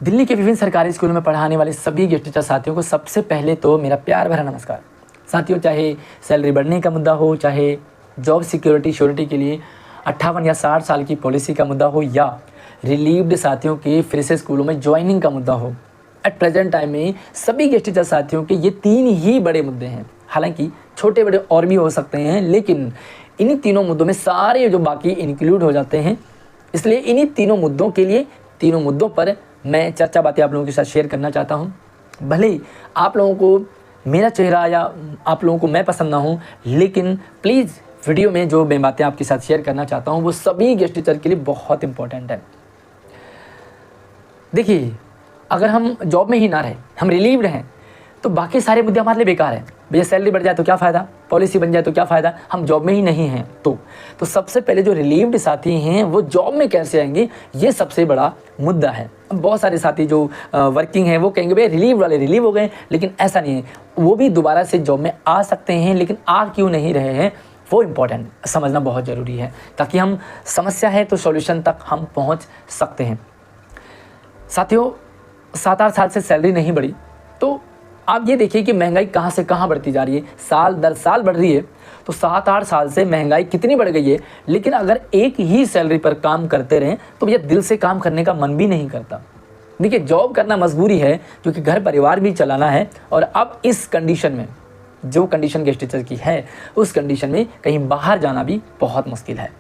दिल्ली के विभिन्न सरकारी स्कूलों में पढ़ाने वाले सभी गेस्ट टीचर साथियों को सबसे पहले तो मेरा प्यार भरा नमस्कार। साथियों, चाहे सैलरी बढ़ने का मुद्दा हो, चाहे जॉब सिक्योरिटी श्योरिटी के लिए 58 या 60 साल की पॉलिसी का मुद्दा हो, या रिलीव्ड साथियों के फिर से स्कूलों में ज्वाइनिंग का मुद्दा हो, एट प्रेजेंट टाइम में सभी गेस्ट टीचर साथियों के ये 3 ही बड़े मुद्दे हैं। हालांकि छोटे बड़े और भी हो सकते हैं, लेकिन इन्हीं तीनों मुद्दों में सारे जो बाकी इंक्लूड हो जाते हैं। इसलिए इन्हीं तीनों मुद्दों के लिए, तीनों मुद्दों पर मैं चर्चा बातें आप लोगों के साथ शेयर करना चाहता हूं। भले ही आप लोगों को मेरा चेहरा या आप लोगों को मैं पसंद ना हूं, लेकिन प्लीज़ वीडियो में जो मैं बातें आपके साथ शेयर करना चाहता हूं वो सभी गेस्ट टीचर के लिए बहुत इंपॉर्टेंट है। देखिए, अगर हम जॉब में ही ना रहे, हम रिलीव्ड हैं, तो बाकी सारे मुद्दे हमारे लिए बेकार हैं। भैया सैलरी बढ़ जाए तो क्या फ़ायदा, पॉलिसी बन जाए तो क्या फ़ायदा, हम जॉब में ही नहीं हैं। तो सबसे पहले जो रिलीव्ड साथी हैं वो जॉब में कैसे आएंगे, ये सबसे बड़ा मुद्दा है। अब बहुत सारे साथी जो वर्किंग हैं वो कहेंगे भैया रिलीव वाले रिलीव हो गए, लेकिन ऐसा नहीं है, वो भी दोबारा से जॉब में आ सकते हैं, लेकिन आ क्यों नहीं रहे हैं वो इम्पोर्टेंट समझना बहुत ज़रूरी है, ताकि हम समस्या है तो सॉल्यूशन तक हम पहुँच सकते हैं। साथियों, 7-8 साल से सैलरी नहीं बढ़ी, तो आप ये देखिए कि महंगाई कहाँ से कहाँ बढ़ती जा रही है, साल दर साल बढ़ रही है। तो 7-8 साल से महंगाई कितनी बढ़ गई है, लेकिन अगर एक ही सैलरी पर काम करते रहें तो भैया दिल से काम करने का मन भी नहीं करता। देखिए, जॉब करना मजबूरी है क्योंकि घर परिवार भी चलाना है, और अब इस कंडीशन में, जो कंडीशन गेस्ट टीचर की है, उस कंडीशन में कहीं बाहर जाना भी बहुत मुश्किल है।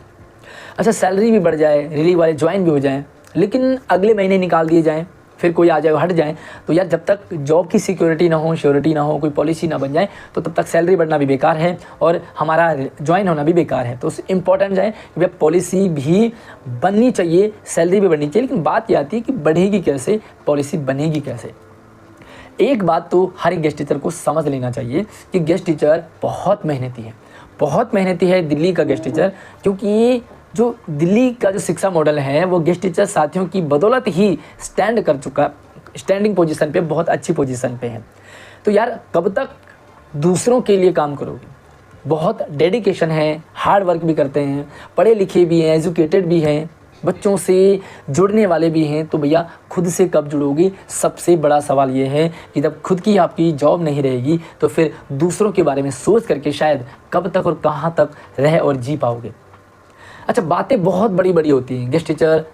अच्छा, सैलरी भी बढ़ जाए, रिलीव वाले ज्वाइन भी हो जाएँ, लेकिन अगले महीने निकाल दिए जाएँ, फिर कोई आ जाए हट जाए, तो यार जब तक जॉब की सिक्योरिटी ना हो, श्योरिटी ना हो, कोई पॉलिसी ना बन जाए, तो तब तक सैलरी बढ़ना भी बेकार है और हमारा ज्वाइन होना भी बेकार है। तो इम्पॉर्टेंट है कि भैया पॉलिसी भी बननी चाहिए, सैलरी भी बढ़नी चाहिए, लेकिन बात यह आती है कि बढ़ेगी कैसे, पॉलिसी बनेगी कैसे। एक बात तो हर एक गेस्ट टीचर को समझ लेना चाहिए कि गेस्ट टीचर बहुत मेहनती है दिल्ली का गेस्ट टीचर, क्योंकि जो दिल्ली का जो शिक्षा मॉडल है वो गेस्ट टीचर साथियों की बदौलत ही स्टैंड कर चुका, स्टैंडिंग पोजीशन पे, बहुत अच्छी पोजीशन पे है। तो यार कब तक दूसरों के लिए काम करोगे, बहुत डेडिकेशन है, हार्ड वर्क भी करते हैं, पढ़े लिखे भी हैं, एजुकेटेड भी हैं, बच्चों से जुड़ने वाले भी हैं, तो भैया खुद से कब जुड़ोगे। सबसे बड़ा सवाल ये है कि जब खुद की आपकी जॉब नहीं रहेगी तो फिर दूसरों के बारे में सोच करके शायद कब तक और कहाँ तक रह और जी पाओगे। अच्छा, बातें बहुत बड़ी बड़ी होती हैं। गेस्ट टीचर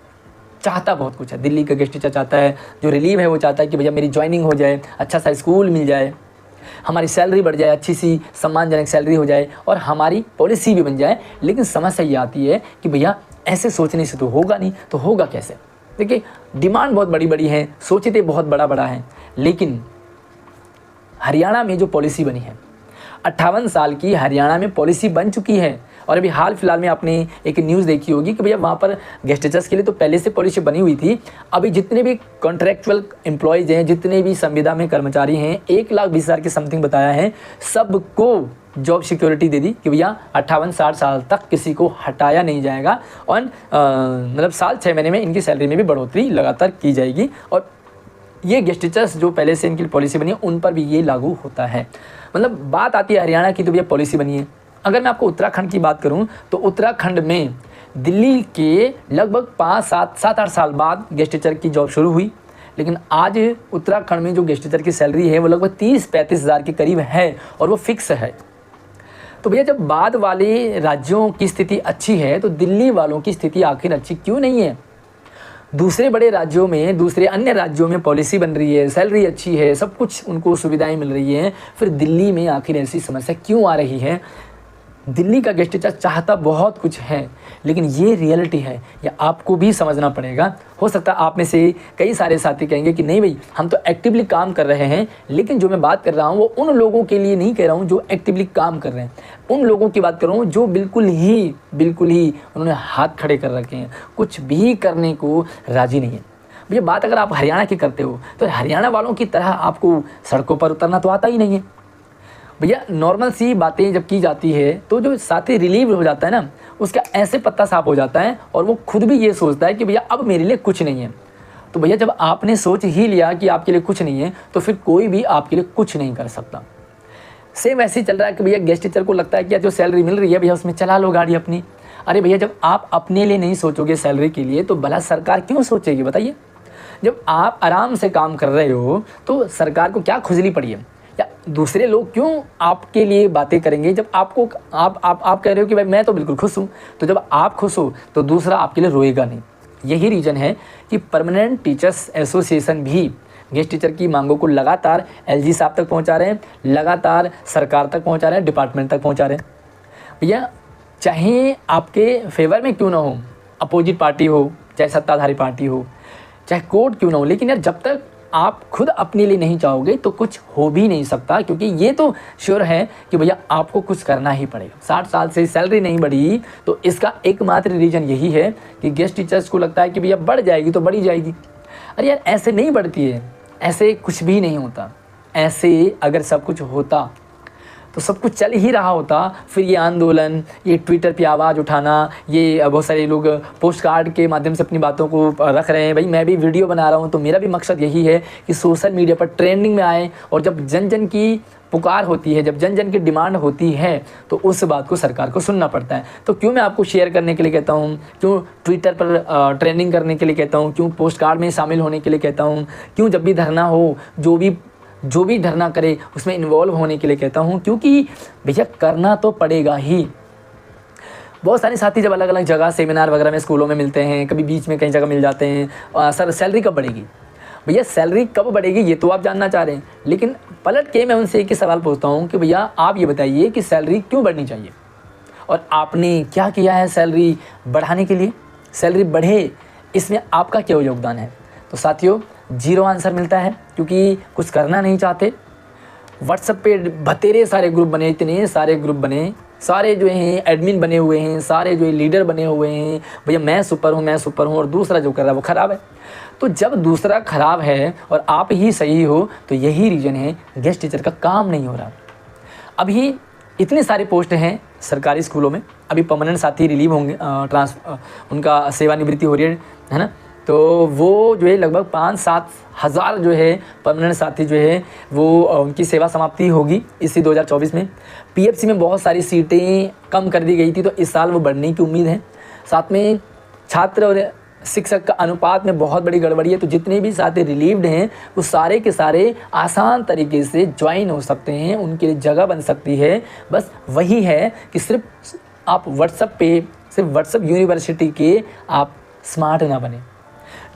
चाहता बहुत कुछ है। दिल्ली का गेस्ट टीचर चाहता है, जो रिलीव है वो चाहता है कि भैया मेरी ज्वाइनिंग हो जाए, अच्छा सा स्कूल मिल जाए, हमारी सैलरी बढ़ जाए, अच्छी सी सम्मानजनक सैलरी हो जाए और हमारी पॉलिसी भी बन जाए। लेकिन समस्या ये आती है कि भैया ऐसे सोचने से तो होगा नहीं, तो होगा कैसे। देखिए, डिमांड बहुत बड़ी बड़ी है, सोचते बहुत बड़ा बड़ा है, लेकिन हरियाणा में जो पॉलिसी बनी है, 58 साल की हरियाणा में पॉलिसी बन चुकी है। और अभी हाल फिलहाल में आपने एक न्यूज़ देखी होगी कि भैया वहाँ पर गेस्ट टीचर्स के लिए तो पहले से पॉलिसी बनी हुई थी। अभी जितने भी कॉन्ट्रैक्चुअल एम्प्लॉयज़ हैं, जितने भी संविदा में कर्मचारी हैं, 1,20,000 की समथिंग बताया है, सबको जॉब सिक्योरिटी दे दी कि भैया 58-60 साल तक किसी को हटाया नहीं जाएगा, और मतलब साल 6 महीने में इनकी सैलरी में भी बढ़ोतरी लगातार की जाएगी। और ये गेस्ट टीचर्स जो पहले से इनकी पॉलिसी बनी है उन पर भी ये लागू होता है। मतलब बात आती है हरियाणा की, तो भैया पॉलिसी बनी है। अगर मैं आपको उत्तराखंड की बात करूं तो उत्तराखंड में दिल्ली के लगभग 5-7-8 साल बाद गेस्ट टीचर की जॉब शुरू हुई, लेकिन आज उत्तराखंड में जो गेस्ट टीचर की सैलरी है वो लगभग 30-35 हज़ार के करीब है, और वो फिक्स है। तो भैया जब बाद वाले राज्यों की स्थिति अच्छी है तो दिल्ली वालों की स्थिति आखिर अच्छी क्यों नहीं है। दूसरे बड़े राज्यों में, दूसरे अन्य राज्यों में पॉलिसी बन रही है, सैलरी अच्छी है, सब कुछ उनको सुविधाएं मिल रही हैं, फिर दिल्ली में आखिर ऐसी समस्या क्यों आ रही है। दिल्ली का गेस्ट टीचर चाहता बहुत कुछ है, लेकिन ये रियलिटी है, या आपको भी समझना पड़ेगा। हो सकता है आप में से कई सारे साथी कहेंगे कि नहीं भाई हम तो एक्टिवली काम कर रहे हैं, लेकिन जो मैं बात कर रहा हूँ वो उन लोगों के लिए नहीं कह रहा हूँ जो एक्टिवली काम कर रहे हैं, उन लोगों की बात कर रहा हूँ जो बिल्कुल ही उन्होंने हाथ खड़े कर रखे हैं, कुछ भी करने को राजी नहीं है। भैया बात अगर आप हरियाणा की करते हो तो हरियाणा वालों की तरह आपको सड़कों पर उतरना तो आता ही नहीं है। भैया नॉर्मल सी बातें जब की जाती है तो जो साथी रिलीव हो जाता है ना, उसका ऐसे पत्ता साफ हो जाता है और वो खुद भी ये सोचता है कि भैया अब मेरे लिए कुछ नहीं है। तो भैया जब आपने सोच ही लिया कि आपके लिए कुछ नहीं है तो फिर कोई भी आपके लिए कुछ नहीं कर सकता। सेम ऐसे ही चल रहा है कि भैया गेस्ट टीचर को लगता है कि जो सैलरी मिल रही है भैया उसमें चला लो गाड़ी अपनी। अरे भैया जब आप अपने लिए नहीं सोचोगे सैलरी के लिए तो भला सरकार क्यों सोचेगी बताइए। जब आप आराम से काम कर रहे हो तो सरकार को क्या खुजली पड़ी है, या दूसरे लोग क्यों आपके लिए बातें करेंगे जब आपको आप कह रहे हो कि भाई मैं तो बिल्कुल खुश हूँ। तो जब आप खुश हो तो दूसरा आपके लिए रोएगा नहीं। यही रीज़न है कि परमानेंट टीचर्स एसोसिएशन भी गेस्ट टीचर की मांगों को लगातार एलजी साहब तक पहुंचा रहे हैं, लगातार सरकार तक पहुंचा रहे हैं, डिपार्टमेंट तक पहुंचा रहे हैं। भैया चाहे आपके फेवर में क्यों ना हो, अपोजिट पार्टी हो, चाहे सत्ताधारी पार्टी हो, चाहे कोर्ट क्यों ना हो, लेकिन यार जब तक आप खुद अपने लिए नहीं चाहोगे तो कुछ हो भी नहीं सकता। क्योंकि ये तो श्योर है कि भैया आपको कुछ करना ही पड़ेगा। 60 साल से सैलरी नहीं बढ़ी तो इसका एकमात्र रीज़न यही है कि गेस्ट टीचर्स को लगता है कि भैया बढ़ जाएगी तो बढ़ी जाएगी। अरे यार ऐसे नहीं बढ़ती है, ऐसे कुछ भी नहीं होता। ऐसे अगर सब कुछ होता तो सब कुछ चल ही रहा होता। फिर ये आंदोलन, ये ट्विटर पे आवाज़ उठाना, ये बहुत सारे लोग पोस्ट कार्ड के माध्यम से अपनी बातों को रख रहे हैं। भाई मैं भी वीडियो बना रहा हूँ तो मेरा भी मकसद यही है कि सोशल मीडिया पर ट्रेंडिंग में आए, और जब जन जन की पुकार होती है, जब जन जन की डिमांड होती है तो उस बात को सरकार को सुनना पड़ता है। तो क्यों मैं आपको शेयर करने के लिए कहता हूँ, क्यों ट्विटर पर ट्रेंडिंग करने के लिए कहता हूँ, क्यों पोस्ट कार्ड में शामिल होने के लिए कहता हूँ, क्यों जब भी धरना हो, जो भी धरना करे उसमें इन्वॉल्व होने के लिए कहता हूँ, क्योंकि भैया करना तो पड़ेगा ही। बहुत सारे साथी जब अलग अलग जगह सेमिनार वगैरह में स्कूलों में मिलते हैं, कभी बीच में कई जगह मिल जाते हैं, सर सैलरी कब बढ़ेगी। भैया सैलरी कब बढ़ेगी ये तो आप जानना चाह रहे हैं, लेकिन पलट के मैं उनसे एक ही सवाल पूछता हूँ कि भैया आप ये बताइए कि सैलरी क्यों बढ़नी चाहिए, और आपने क्या किया है सैलरी बढ़ाने के लिए। सैलरी बढ़े इसमें आपका क्या योगदान है। तो साथियों जीरो आंसर मिलता है, क्योंकि कुछ करना नहीं चाहते। व्हाट्सएप पे बतेरे सारे ग्रुप बने, इतने सारे ग्रुप बने, सारे जो हैं एडमिन बने हुए हैं, सारे जो लीडर बने हुए हैं, भैया मैं सुपर हूँ, और दूसरा जो कर रहा है वो ख़राब है। तो जब दूसरा ख़राब है और आप ही सही हो तो यही रीज़न है गेस्ट टीचर का काम नहीं हो रहा। अभी इतने सारे पोस्ट हैं सरकारी स्कूलों में, अभी परमानेंट साथी रिलीव होंगे, उनका सेवानिवृत्ति हो रही है ना। तो वो जो है लगभग 5-7 हज़ार जो है परमानेंट साथी जो है वो उनकी सेवा समाप्ति होगी इसी 2024 में। पीएफसी में बहुत सारी सीटें कम कर दी गई थी तो इस साल वो बढ़ने की उम्मीद है। साथ में छात्र और शिक्षक का अनुपात में बहुत बड़ी गड़बड़ी है। तो जितने भी साथी रिलीव्ड हैं वो सारे के सारे आसान तरीके से ज्वाइन हो सकते हैं, उनके लिए जगह बन सकती है। बस वही है कि सिर्फ आप व्हाट्सएप पे, सिर्फ व्हाट्सएप यूनिवर्सिटी के आप स्मार्ट ना बने।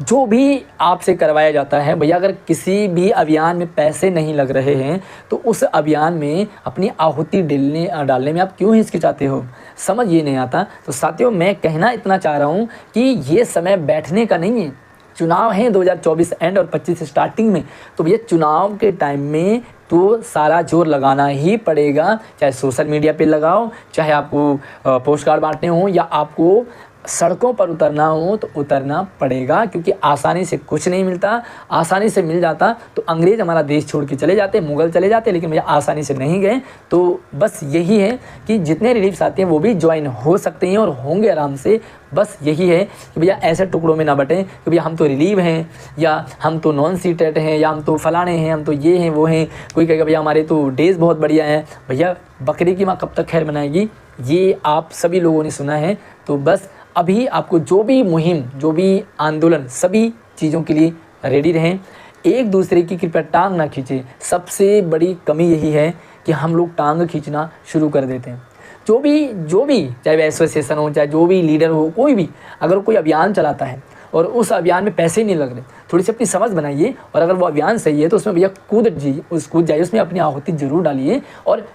जो भी आपसे करवाया जाता है भैया, अगर किसी भी अभियान में पैसे नहीं लग रहे हैं तो उस अभियान में अपनी आहुति डालने में आप क्यों हिचकिचाते हो, समझ ये नहीं आता। तो साथियों मैं कहना इतना चाह रहा हूँ कि ये समय बैठने का नहीं है। चुनाव हैं 2024 एंड और 25 स्टार्टिंग में, तो भैया चुनाव के टाइम में तो सारा जोर लगाना ही पड़ेगा। चाहे सोशल मीडिया पे लगाओ, चाहे आपको पोस्ट कार्ड बांटने हो, या आपको सड़कों पर उतरना हो तो उतरना पड़ेगा। क्योंकि आसानी से कुछ नहीं मिलता। आसानी से मिल जाता तो अंग्रेज़ हमारा देश छोड़ के चले जाते, मुग़ल चले जाते, लेकिन भैया आसानी से नहीं गए। तो बस यही है कि जितने रिलीफ आते हैं वो भी ज्वाइन हो सकते हैं और होंगे आराम से। बस यही है कि भैया ऐसे टुकड़ों में ना बटें कि भैया हम तो रिलीव हैं, या हम तो नॉन सीटेड हैं, या हम तो फलाने हैं, हम तो ये हैं वो हैं। कोई कहेगा भैया हमारे तो डेज़ बहुत बढ़िया हैं। भैया बकरी की माँ कब तक खैर मनाएगी, ये आप सभी लोगों ने सुना है। तो बस अभी आपको जो भी मुहिम, जो भी आंदोलन, सभी चीज़ों के लिए रेडी रहें। एक दूसरे की कृपया टांग ना खींचे। सबसे बड़ी कमी यही है कि हम लोग टांग खींचना शुरू कर देते हैं। जो भी चाहे वह एसोसिएशन हो, चाहे जो भी लीडर हो, कोई भी अगर कोई अभियान चलाता है और उस अभियान में पैसे नहीं लग रहे, थोड़ी सी अपनी समझ बनाइए, और अगर वो अभियान सही है तो उसमें भैया कूद जाइए, उसमें अपनी आहुति जरूर डालिए। और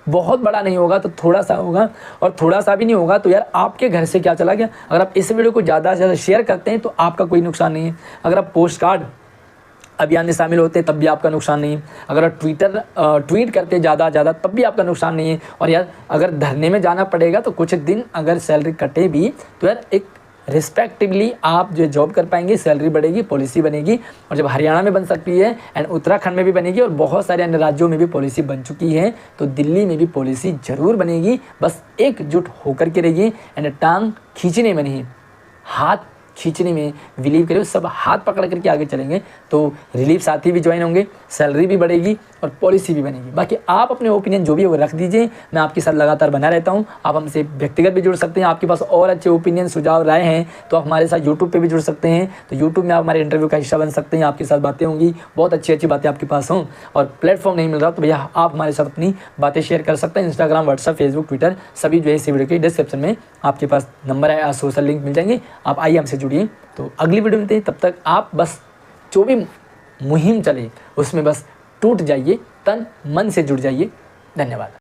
बहुत बड़ा नहीं होगा तो थोड़ा सा होगा, और थोड़ा सा भी नहीं होगा तो यार आपके घर से क्या चला गया। अगर आप इस वीडियो को ज़्यादा से ज़्यादा शेयर करते हैं तो आपका कोई नुकसान नहीं है। अगर आप पोस्ट कार्ड अभियान में शामिल होते हैं तब भी आपका नुकसान नहीं है। अगर आप ट्वीट करते ज़्यादा तब भी आपका नुकसान नहीं है। और यार अगर धरने में जाना पड़ेगा तो कुछ दिन अगर सैलरी कटे भी तो यार एक रिस्पेक्टिवली आप जो जॉब कर पाएंगे, सैलरी बढ़ेगी, पॉलिसी बनेगी। और जब हरियाणा में बन सकती है एंड उत्तराखंड में भी बनेगी और बहुत सारे अन्य राज्यों में भी पॉलिसी बन चुकी है, तो दिल्ली में भी पॉलिसी ज़रूर बनेगी। बस एकजुट होकर के रहिए एंड टांग खींचने में नहीं, हाथ खींचने में बिलीव करें, सब हाथ पकड़ करके आगे चलेंगे तो रिलीफ साथी भी ज्वाइन होंगे, सैलरी भी बढ़ेगी और पॉलिसी भी बनेगी। बाकी आप अपने ओपिनियन जो भी है वो रख दीजिए, मैं आपके साथ लगातार बना रहता हूँ। आप हमसे व्यक्तिगत भी जुड़ सकते हैं, आपके पास और अच्छे ओपिनियन सुझाव राय हैं तो आप हमारे साथ यूट्यूब पे भी जुड़ सकते हैं। तो यूट्यूब में आप हमारे इंटरव्यू का हिस्सा बन सकते हैं, आपके साथ बातें होंगी, बहुत अच्छी अच्छी बातें आपके पास हों। और प्लेटफॉर्म नहीं मिल रहा तो भैया आप हमारे साथ अपनी बातें शेयर कर सकते हैं। इंस्टाग्राम, व्हाट्सअप, फेसबुक, ट्विटर सभी जो है इस वीडियो के डिस्क्रिप्शन में आपके पास नंबर है, सोशल लिंक मिल जाएंगे, आप आइए हमसे जुड़िए। तो अगली वीडियो में तब तक आप बस जो भी मुहिम चले उसमें बस टूट जाइए, तन मन से जुड़ जाइए। धन्यवाद।